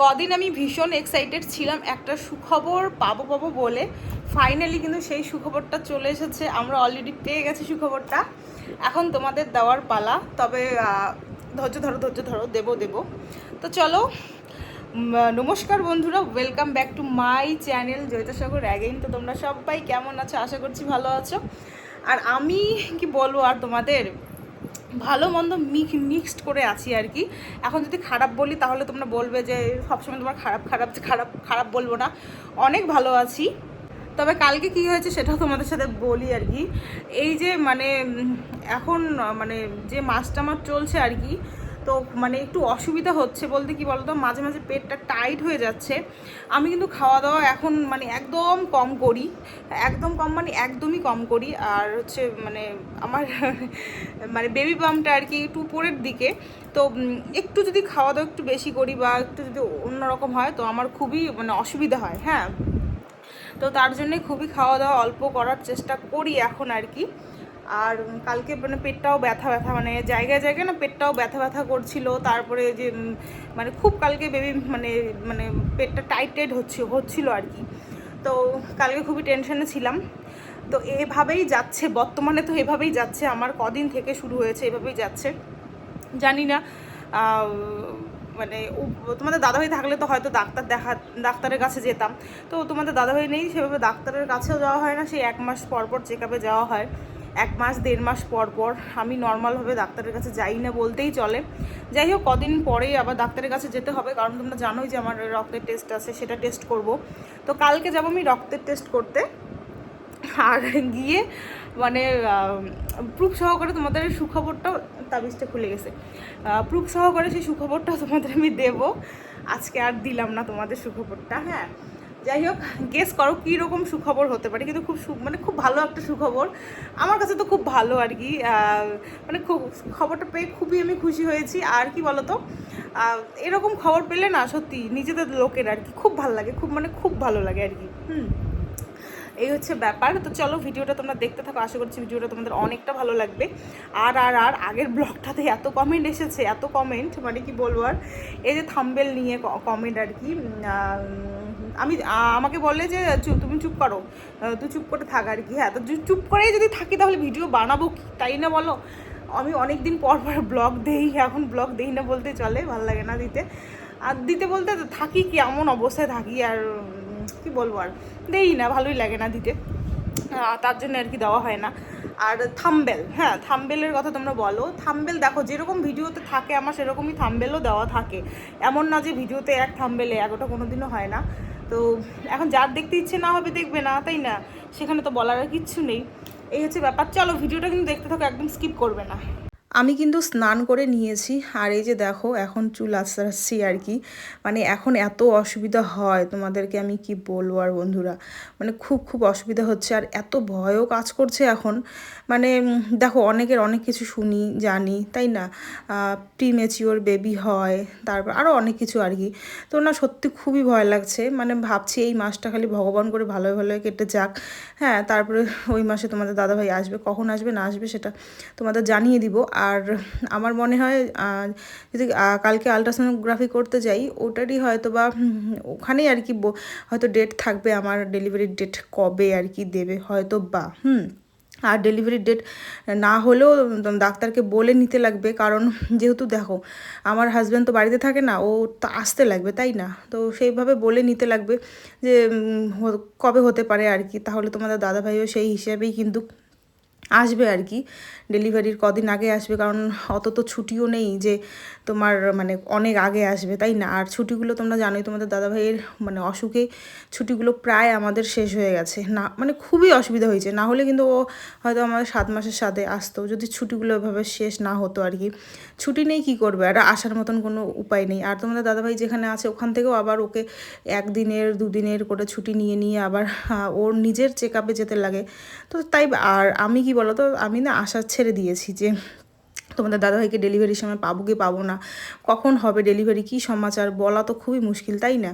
কদিন আমি ভীষণ এক্সাইটেড ছিলাম একটা সুখবর পাবো পাবো বলে। ফাইনালি কিন্তু সেই সুখবরটা চলে এসেছে, আমরা অলরেডি পেয়ে গেছি সুখবরটা। এখন তোমাদের দেওয়ার পালা। তবে ধৈর্য ধরো ধৈর্য ধরো, দেবো দেবো। তো চলো, নমস্কার বন্ধুরা, welcome back to my channel Joyitasagar again. তো তোমরা সবাই কেমন আছো? আশা করছি ভালো আছো। আর আমি কি বলবো আর তোমাদের, ভালো মন্দ মিক্সড করে আছি আর কি। এখন যদি খারাপ বলি তাহলে তোমরা বলবে যে সবসময় তোমার খারাপ খারাপ খারাপ খারাপ, বলবো না, অনেক ভালো আছি। তবে কালকে কি হয়েছে সেটাও তোমাদের সাথে বলি আর কি। এই যে মানে এখন মানে যে মাসটা আমার চলছে আর কি, তো মানে একটু অসুবিধা হচ্ছে বলতে কি বলতো, মাঝে মাঝে পেটটা টাইট হয়ে যাচ্ছে। আমি কিন্তু খাওয়া দাওয়া এখন মানে একদম কম করি, একদম কম মানে একদমই কম করি। আর হচ্ছে মানে আমার মানে বেবি বামটা আর কি একটু উপরের দিকে, তো একটু যদি খাওয়া দাওয়া একটু বেশি করি বা একটু যদি অন্যরকম হয় তো আমার খুবই মানে অসুবিধা হয়। হ্যাঁ, তো তার জন্যে খুবই খাওয়া দাওয়া অল্প করার চেষ্টা করি এখন আর কি। আর কালকে মানে পেটটাও ব্যথা ব্যথা, মানে জায়গায় জায়গায় না পেটটাও ব্যথা ব্যথা করছিল। তারপরে যে মানে খুব কালকে বেবি মানে মানে পেটটা টাইট টাইট হচ্ছিল আর কি। তো কালকে খুবই টেনশনে ছিলাম। তো এভাবেই যাচ্ছে বর্তমানে, তো এভাবেই যাচ্ছে আমার, কদিন থেকে শুরু হয়েছে এভাবেই যাচ্ছে। জানি না মানে তোমাদের দাদাভাই থাকলে তো হয়তো ডাক্তারের কাছে যেতাম। তো তোমাদের দাদাভাই নেই, সেভাবে ডাক্তারের কাছেও যাওয়া হয় না। সেই 1 মাস পর পর চেক আপে যাওয়া হয়, 1 মাস 1.5 মাস পর পর। আমি নর্মালভাবে ডাক্তারের কাছে যাই না বলতেই চলে। যাই হোক, কদিন পরেই আবার ডাক্তারের কাছে যেতে হবে, কারণ তোমরা জানোই যে আমার রক্তের টেস্ট আছে, সেটা টেস্ট করব। তো কালকে যাবো আমি রক্তের টেস্ট করতে। আর গিয়ে মানে প্রুফ সহকারে তোমাদের সুখবরটাও, তাবিজটা খুলে গেছে, প্রুফ সহকারে সেই সুখবরটা তোমাদের আমি দেবো। আজকে আর দিলাম না তোমাদের সুখবরটা। হ্যাঁ, যাই হোক, গেস করো কীরকম সুখবর হতে পারে, কিন্তু খুব মানে খুব ভালো একটা সুখবর। আমার কাছে তো খুব ভালো আর কি। মানে খুব খবরটা পেয়ে খুবই আমি খুশি হয়েছি। আর কি বলতো, এরকম খবর পেলে না সত্যি নিজেদের লোকের আর কি খুব ভালো লাগে, খুব মানে খুব ভালো লাগে আর কি। এই হচ্ছে ব্যাপার। তো চলো, ভিডিওটা তোমরা দেখতে থাকো, আশা করছি ভিডিওটা তোমাদের অনেকটা ভালো লাগবে। আর আর আর আগের ব্লগটাতে এত কমেন্ট এসেছে, এত কমেন্ট মানে কি বলবো আর। এই যে থাম্বেল নিয়ে কমেন্ট আর কি, আমি আমাকে বললে যে তুমি চুপ করো, তুই চুপ করে থাক আর কি। হ্যাঁ, তো চুপ করেই যদি থাকি তাহলে ভিডিও বানাবো কি, তাই না বলো? আমি অনেক দিন পর পর ব্লগ দেই, এখন ব্লগ দেই না বলতে চলে, ভালো লাগে না দিতে। আর দিতে বলতে থাকি কি এমন অবস্থায় থাকি, আর কি বলবো, আর দেই না, ভালোই লাগে না দিতে, তার জন্য আর কি দেওয়া হয় না। আর থাম্বেল, হ্যাঁ থাম্বেলের কথা তোমরা বলো। থাম্বেল দেখো যেরকম ভিডিওতে থাকে আমার সেরকমই থাম্বেলও দেওয়া থাকে, এমন না যে ভিডিওতে এক থাম্বেলে এগোটা কোনো দিনও হয় না। তো এখন যার দেখতে ইচ্ছে না হবে দেখবে না, তাই না? সেখানে তো বলার আর কিচ্ছু নেই। এই হচ্ছে ব্যাপার। চলো, ভিডিওটা কিন্তু দেখতে থাকো, একদম স্কিপ করবে না। আমি কিন্তু স্নান করে নিয়েছি, আর এই যে দেখো এখন চুল আঁচড়াচ্ছি আর কি। মানে এখন এত অসুবিধা হয় তোমাদেরকে আমি কি বলবো আর বন্ধুরা, মানে খুব খুব অসুবিধা হচ্ছে। আর এত ভয়ও কাজ করছে এখন। মানে দেখো অনেকের অনেক কিছু শুনি জানি, তাই না? প্রিমেচিওর বেবি হয়, তারপর আরও অনেক কিছু আর কি। তো না সত্যি খুবই ভয় লাগছে। মানে ভাবছি এই মাসটা খালি ভগবান করে ভালোই ভালোই কেটে যাক। হ্যাঁ, তারপরে ওই মাসে তোমাদের দাদাভাই আসবে, কখন আসবে না আসবে সেটা তোমাদের জানিয়ে দিব। আর আমার মনে হয় যদি কালকে আলট্রাসোনোগ্রাফি করতে যাই, ওটারই হয়তো বা ওখানেই আর কি হয়তো ডেট থাকবে, আমার ডেলিভারির ডেট কবে আর কি দেবে হয়তো বা। আর ডেলিভারি ডেট না হলেও ডাক্তারকে বলে নিতে লাগবে, কারণ যেহেতু দেখো আমার হাজব্যান্ড তো বাড়িতে থাকে না, ও তো আসতে লাগবে, তাই না? তো সেইভাবে বলে নিতে লাগবে যে কবে হতে পারে আর কি। তাহলে তোমাদের দাদাভাইও সেই হিসাবেই কিন্তু আসবে আর কি, ডেলিভারির কদিন আগে আসবে, কারণ অত তো ছুটিও নেই যে তোমার মানে অনেক আগে আসবে, তাই না? আর ছুটিগুলো তোমরা জানোই, তোমাদের দাদাভাইয়ের মানে অসুখে ছুটিগুলো প্রায় আমাদের শেষ হয়ে গেছে না, মানে খুবই অসুবিধা হয়েছে। না হলে কিন্তু ও হয়তো আমাদের 7 মাসের সাথে আসতো, যদি ছুটিগুলো এভাবে শেষ না হতো আর কি। ছুটি নেই, কী করবে, আর আসার মতন কোনো উপায় নেই। আর তোমাদের দাদাভাই যেখানে আছে ওখান থেকেও আবার ওকে 1 দিনের 2 দিনের করে ছুটি নিয়ে নিয়ে আবার ওর নিজের চেক আপে যেতে লাগে। তো তাই আর আমি কি বলো তো, আমি না আশা ছেড়ে দিয়েছি যে তোমাদের দাদাভাইকে ডেলিভারির সময় পাবো কি পাবো না, কখন হবে ডেলিভারি, কী সমাচার বলা তো খুবই মুশকিল, তাই না?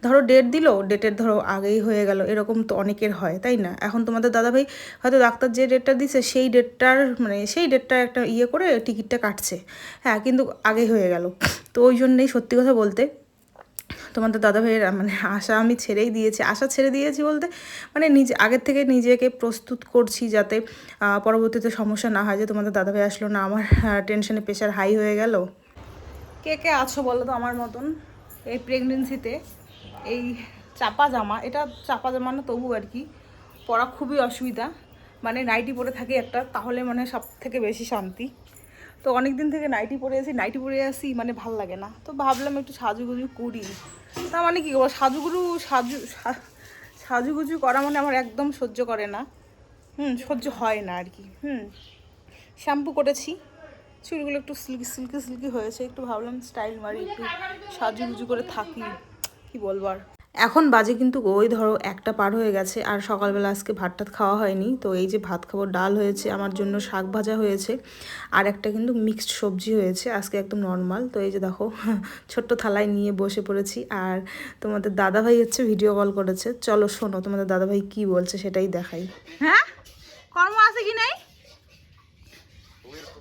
ধরো ডেট দিল, ডেটের ধরো আগেই হয়ে গেল, এরকম তো অনেকের হয়, তাই না? এখন তোমাদের দাদাভাই হয়তো ডাক্তার যে ডেটটা দিছে সেই ডেটটার মানে সেই ডেটটা একটা ইয়ে করে টিকিটটা কাটছে, হ্যাঁ, কিন্তু আগে হয়ে গেল। তো ওই জন্যেই সত্যি কথা বলতে তোমাদের দাদাভাইয়ের মানে আশা আমি ছেড়েই দিয়েছি। আশা ছেড়ে দিয়েছি বলতে মানে আগের থেকে নিজেকে প্রস্তুত করছি যাতে পরবর্তীতে সমস্যা না হয়, যে তোমাদের দাদাভাই আসলো না, আমার টেনশনে প্রেশার হাই হয়ে গেল। কে কে আছো বলো তো আমার মতন এই প্রেগনেন্সিতে? এই চাপা জামা, এটা চাপা জামা না তবু আর কি পরা খুবই অসুবিধা, মানে নাইটি পরে থাকি একটা, তাহলে মানে সব থেকে বেশি শান্তি। তো অনেক দিন থেকে নাইটি পরে আসি মানে ভাল লাগে না, তো ভাবলাম একটু সাজুগুজু করি। তা মানে কি করবো, সাজুগুজু করা মানে আমার একদম সহ্য করে না, সহ্য হয় না আর কি। শ্যাম্পু করেছি, চুলগুলো একটু সিল্কি সিল্কি সিল্কি হয়েছে, একটু ভাবলাম স্টাইল মারি, একটু সাজুগুজু করে থাকি, কি বলবো আর। এখন বাজে কিন্তু ওই ধরো 1টা পার হয়ে গেছে, আর সকালবেলা আজকে ভাত টাত খাওয়া হয়নি। তো এই যে ভাত খাবো, ডাল হয়েছে আমার জন্য, শাক ভাজা হয়েছে, আর একটা কিন্তু মিক্সড সবজি হয়েছে আজকে একদম নর্মাল। তো এই যে দেখো ছোট্ট থালায় নিয়ে বসে পড়েছি, আর তোমাদের দাদাভাই হচ্ছে ভিডিও কল করেছে। চলো শোনো তোমাদের দাদাভাই কি বলছে সেটাই দেখাই। হ্যাঁ, কর্ম আছে কি নাই?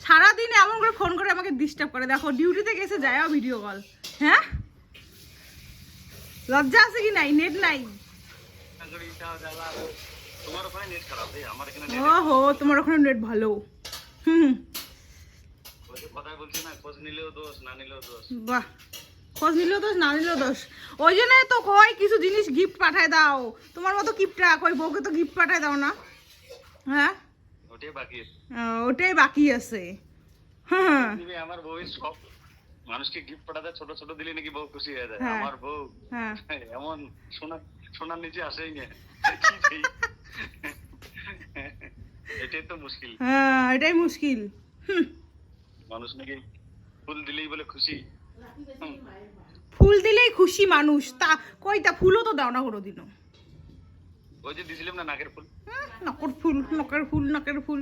সারাদিন এমন করে ফোন করে আমাকে ডিস্টার্ব করে, দেখো ডিউটিতে গেছে যায়ও ভিডিও কল। হ্যাঁ, লজ্জা আছে কি নাই? নেট নাই? ওহো, তোমার ওখানে নেট ভালো। বাহ, খোঁজ নিলেও দোষ, না নিলেও দোষ। ওই জন্য তো কই কিছু জিনিস গিফট পাঠায় দাও, তোমার মতো কিপটা কই বউকে তো গিফট পাঠায় দাও না। হ্যাঁ, ওটাই বাকি আছে। হ্যাঁ, আমার বউয়ের সব মানুষকে গিফট পাঠাতে ছোট ছোট দিলে নাকি বউ খুশি হয়ে যায়। আমার বউ এমন সোনার নিচে আসেই না। এটাই তো মুশকিল। হ্যাঁ, এটাই মুশকিল। মানুষ নাকি ফুল দিলেই বলে খুশি। ফুল দিলেই খুশি মানুষ, তা কইটা ফুলও তো দাও না কোনোদিনও। ওই যে দিছিলাম না নাকের ফুল। নাকের ফুল।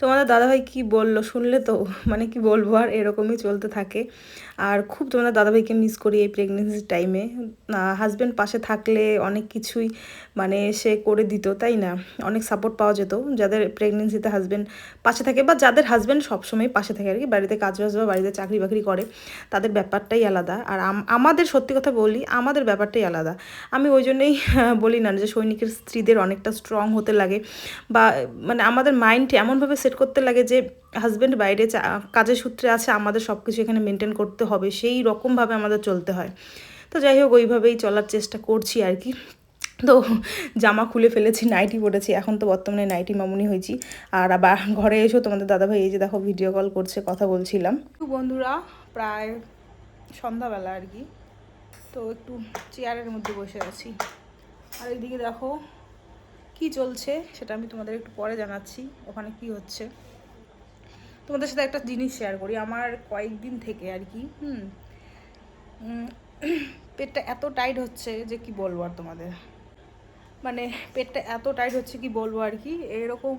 তোমাদের দাদাভাই কি বললো শুনলে তো, মানে কি বলবো আর, এরকমই চলতে থাকে। আর খুব তোমাদের দাদাভাইকে মিস করি এই প্রেগনেন্সির টাইমে। হাজব্যান্ড পাশে থাকলে অনেক কিছুই মানে সে করে দিত, তাই না? অনেক সাপোর্ট পাওয়া যেত যাদের প্রেগনেন্সিতে হাজব্যান্ড পাশে থাকে, বা যাদের হাজব্যান্ড সবসময় পাশে থাকে আর কি, বাড়িতে কাজবাজ বা বাড়িতে চাকরি বাকরি করে, তাদের ব্যাপারটাই আলাদা। আর আমাদের সত্যি কথা বলি, আমাদের ব্যাপারটাই আলাদা। আমি ওই জন্যই বলি না যে সৈনিকের স্ত্রীদের অনেকটা স্ট্রং হতে লাগে, বা মানে আমাদের মাইন্ড এমনভাবে সেট করতে লাগে যে হাজব্যান্ড বাইরে কাজের সূত্রে আছে, আমাদের সব কিছু এখানে মেনটেন করতে হবে, সেই রকমভাবে আমাদের চলতে হয়। তো যাই হোক, ওইভাবেই চলার চেষ্টা করছি আর কি। তো জামা খুলে ফেলেছি, নাইটি পরেছি, এখন তো বর্তমানে নাইটি মামুনি হয়েছি। আর আবার ঘরে এসেও তোমাদের দাদাভাই এই যে দেখো ভিডিও কল করছে, কথা বলছিলাম। বন্ধুরা, প্রায় সন্ধ্যাবেলা আর কি, তো একটু চেয়ারের মধ্যে বসে আছি, আর এইদিকে দেখো কি চলছে সেটা আমি তোমাদের একটু পরে জানাচ্ছি, ওখানে কি হচ্ছে। তোমাদের সাথে একটা জিনিস শেয়ার করি, আমার কয়েকদিন থেকে আর কি পেটটা এত টাইট হচ্ছে যে কি বলবো আর তোমাদের, মানে পেটটা এত টাইট হচ্ছে কি বলবো আর কি। এরকম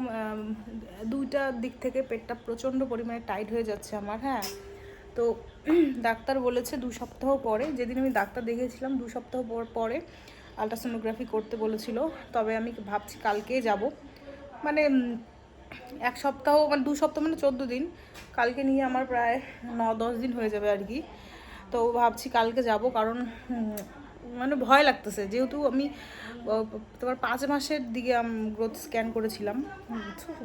দুইটা দিক থেকে পেটটা প্রচণ্ড পরিমাণে টাইট হয়ে যাচ্ছে আমার। হ্যাঁ, তো ডাক্তার বলেছে 2 সপ্তাহ পরে, যেদিন আমি ডাক্তার দেখিয়েছিলাম 2 সপ্তাহ পরে আলট্রাসোনোগ্রাফি করতে বলেছিল। তবে আমি ভাবছি কালকেই যাব, মানে 1 সপ্তাহ মানে 2 সপ্তাহ মানে 14 দিন, কালকে নিয়ে আমার প্রায় 9-10 দিন হয়ে যাবে আর কি। তো ভাবছি কালকে যাব, কারণ মানে ভয় লাগতেছে, যেহেতু আমি তোমার 5 মাসের দিকে গ্রোথ স্ক্যান করেছিলাম,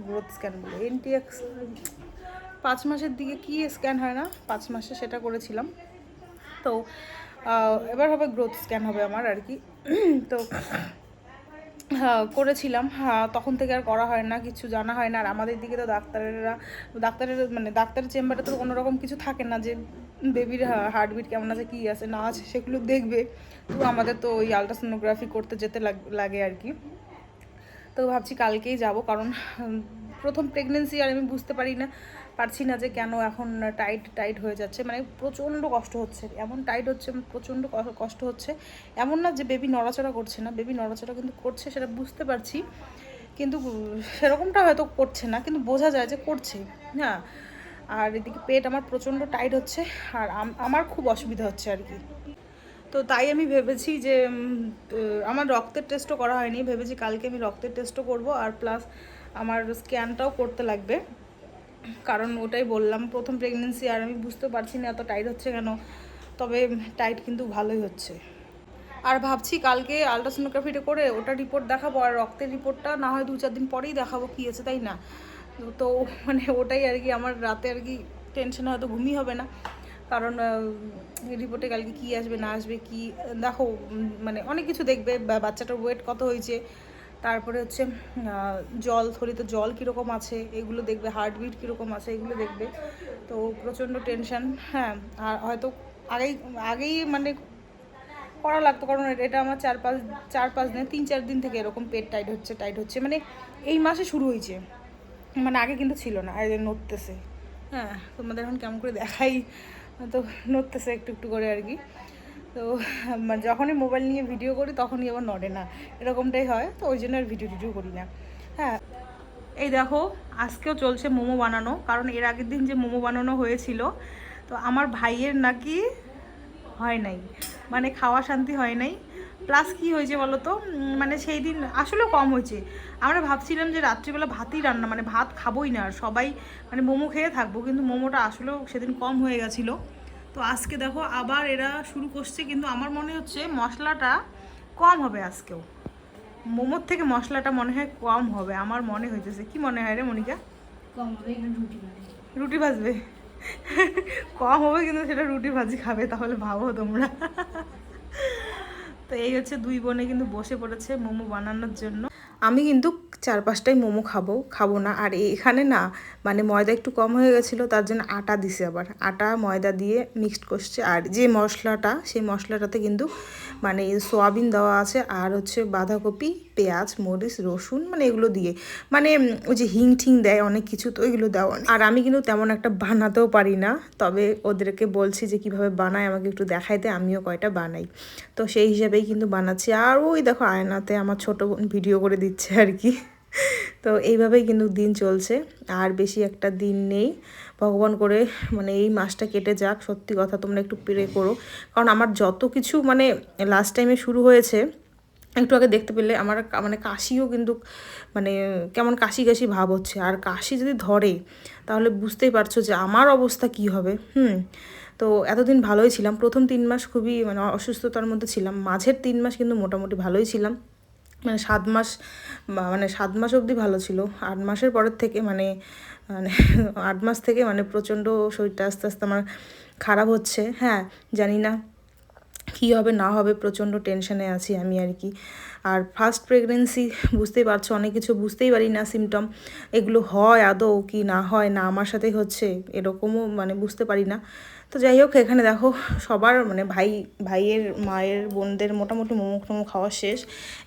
গ্রোথ স্ক্যান বলে এনটিএক্স, 5 মাসের দিকে কি স্ক্যান হয় না 5 মাসে, সেটা করেছিলাম। তো এবার হবে গ্রোথ স্ক্যান হবে আমার আর কি। তো করেছিলাম, তখন থেকে আর করা হয় না, কিছু জানা হয় না। আর আমাদের দিকে তো ডাক্তারের চেম্বারে তো কোনোরকম কিছু থাকে না যে বেবির হার্টবিট কেমন আছে, কী আছে না আছে সেগুলো দেখবে। তো আমাদের তো ওই আলট্রাসোনোগ্রাফি করতে যেতে লাগে আর কি। তো ভাবছি কালকেই যাব, কারণ প্রথম প্রেগনেন্সি, আর আমি বুঝতে পারছি না যে কেন এখন টাইট হয়ে যাচ্ছে, মানে প্রচণ্ড কষ্ট হচ্ছে, এমন টাইট হচ্ছে, প্রচণ্ড কষ্ট হচ্ছে। এমন না যে বেবি নড়াচড়া করছে না, বেবি নড়াচড়া কিন্তু করছে, সেটা বুঝতে পারছি, কিন্তু সেরকমটা হয়তো করছে না, কিন্তু বোঝা যায় যে করছে। হ্যাঁ, আর এদিকে পেট আমার প্রচণ্ড টাইট হচ্ছে, আর আমার খুব অসুবিধা হচ্ছে আর কি। তো তাই আমি ভেবেছি যে আমার রক্তের টেস্টও করা হয়নি, ভেবেছি কালকে আমি রক্তের টেস্টও করব, আর প্লাস আমার স্ক্যানটাও করতে লাগবে। কারণ ওটাই বললাম প্রথম প্রেগনেন্সি, আর আমি বুঝতে পারছি না এত টাইট হচ্ছে কেন, তবে টাইট কিন্তু ভালোই হচ্ছে। আর ভাবছি কালকে আলট্রাসোনোগ্রাফিটা করে ওটা রিপোর্ট দেখাবো, আর রক্তের রিপোর্টটা না হয় 2-4 দিন পরেই দেখাবো কী আছে, তাই না? তো মানে ওটাই আর কি আমার রাতে আর কি টেনশনে হয়তো ঘুমই হবে না, কারণ রিপোর্টে কালকে কী আসবে না আসবে কি দেখো, মানে অনেক কিছু দেখবে, বাচ্চাটার ওয়েট কত হয়েছে, তারপরে হচ্ছে জল থলিতে জল কীরকম আছে এগুলো দেখবে, হার্টবিট কীরকম আছে এগুলো দেখবে। তো প্রচণ্ড টেনশন। হ্যাঁ, আর হয়তো আগেই মানে করা লাগতো, কারণ এটা আমার 4-5 দিন 3-4 দিন থেকে এরকম পেট টাইট হচ্ছে, মানে এই মাসে শুরু হয়েছে, মানে আগে কিন্তু ছিল না। আর নড়তেছে, হ্যাঁ তোমাদের এখন কেমন করে দেখাই, তো নড়তেছে একটু একটু করে আর কি। তো মানে যখনই মোবাইল নিয়ে ভিডিও করি তখনই আবার নড়ে না, এরকমটাই হয়, তো ওই জন্য আর ভিডিও করি না। হ্যাঁ, এই দেখো আজকেও চলছে মোমো বানানো, কারণ এর আগের দিন যে মোমো বানানো হয়েছিল, তো আমার ভাইয়ের নাকি হয় নাই, মানে খাওয়া শান্তি হয় নাই। প্লাস কি হয়েছে বলো তো, মানে সেই দিন আসলেও কম হয়েছে। আমরা ভাবছিলাম যে রাত্রিবেলা ভাতই রান্না, মানে ভাত খাবোই না, আর সবাই মানে মোমো খেয়ে থাকবো, কিন্তু মোমোটা আসলেও সেদিন কম হয়ে গেছিলো। তো আজকে দেখো আবার এরা শুরু করছে, কিন্তু আমার মনে হচ্ছে মশলাটা কম হবে আজকেও, মোমোর থেকে মশলাটা মনে হয় কম হবে, আমার মনে হইতেছে। কি মনে হয় রে মনিকা? কম হবে, রুটি ভাজবে। কম হবে কিন্তু সেটা রুটি ভাজি খাবে, তাহলে ভাবো তোমরা। তো এই হচ্ছে 2 বোনে কিন্তু বসে পড়েছে মোমো বানানোর জন্য। আমি কিন্তু 4-5টাই মোমো খাবো না। আর এখানে না মানে ময়দা একটু কম হয়ে গেছিলো, তার জন্য আটা দিছে, আবার আটা ময়দা দিয়ে মিক্সড করছে। আর যে মশলাটা, সেই মশলাটাতে কিন্তু মানে সোয়াবিন দেওয়া আছে, আর হচ্ছে বাঁধাকপি, পেঁয়াজ, মরিচ, রসুন, মানে এগুলো দিয়ে, মানে ওই যে হিং ঠিং দেয় অনেক কিছু, তো এগুলো দেওয়া। আর আমি কিন্তু তেমন একটা বানাতেও পারি না, তবে ওদেরকে বলছি যে কিভাবে বানায় আমাকে একটু দেখাইতে, আমিও কয়টা বানাই। তো সেই হিসাবেই কিন্তু বানাচ্ছি। আর ওই দেখো আয়নাতে আমার ছোটো বোন ভিডিও করে দিচ্ছে আর কি। তো এইভাবেই কিন্তু দিন চলছে, আর বেশি একটা দিন নেই। ভগবান করে মানে এই মাসটা কেটে যাক, সত্যি কথা তোমরা একটু প্রে করো, কারণ আমার যত কিছু মানে লাস্ট টাইমে শুরু হয়েছে, একটু আগে দেখতে পেলে আমার মানে কাশিও কিন্তু মানে কেমন কাশি ভাব হচ্ছে। আর কাশি যদি ধরে তাহলে বুঝতেই পারছো যে আমার অবস্থা কি হবে। তো এতদিন ভালোই ছিলাম, প্রথম 3 মাস খুবই মানে অসুস্থতার মধ্যে ছিলাম, মাঝের 3 মাস কিন্তু মোটামুটি ভালোই ছিলাম, মানে 7 মাস, মানে 7 মাস অবধি ভালো ছিল। 8 মাসের পরের থেকে মানে 8 মাস থেকে মানে প্রচণ্ড শরীরটা আস্তে আস্তে আমার খারাপ হচ্ছে। হ্যাঁ, জানি না কী হবে না হবে, প্রচণ্ড টেনশনে আছি আমি আর কি। আর ফার্স্ট প্রেগনেন্সি বুঝতেই পারছো, অনেক কিছু বুঝতেই পারি না, সিমটম এগুলো হয় আদৌ কি না হয়, না আমার সাথেই হচ্ছে এরকমও মানে বুঝতে পারি না। তো যাই হোক, এখানে দেখো সবার মানে ভাইয়ের মায়ের বোনদের মোটামুটি মোমো খাওয়া শেষ।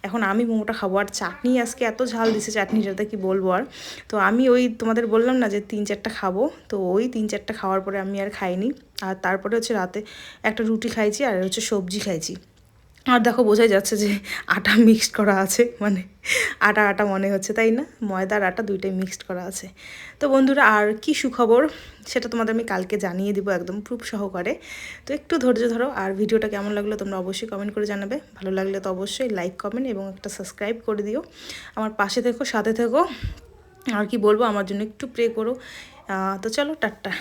এখন আমি মোমোটা খাবো, আর চাটনি আজকে এত ঝাল দিছে চাটনিটাতে কি বলবো আর। তো আমি ওই তোমাদের বললাম না যে 3-4টা খাবো, তো ওই 3-4টা খাওয়ার পরে আমি আর খাইনি। আর তারপরে হচ্ছে রাতে একটা রুটি খাইছি, আর হচ্ছে সবজি খাইছি। আর দেখো বোঝাই যাচ্ছে যে আটা মিক্সড করা আছে, মানে আটা মনে হচ্ছে, তাই না? ময়দার আটা দুইটাই মিক্সড করা আছে। তো বন্ধুরা, আর কি সুখবর সেটা তোমাদের আমি কালকে জানিয়ে দিব একদম প্রুফ সহকারে। তো একটু ধৈর্য ধরো, আর ভিডিওটা কেমন লাগলো তোমরা অবশ্যই কমেন্ট করে জানাবে। ভালো লাগলে তো অবশ্যই লাইক, কমেন্ট এবং একটা সাবস্ক্রাইব করে দিও। আমার পাশে থেকো, সাথে থেকো। আর কি বলবো, আমার জন্য একটু প্রে করো। তো চলো, টাটা।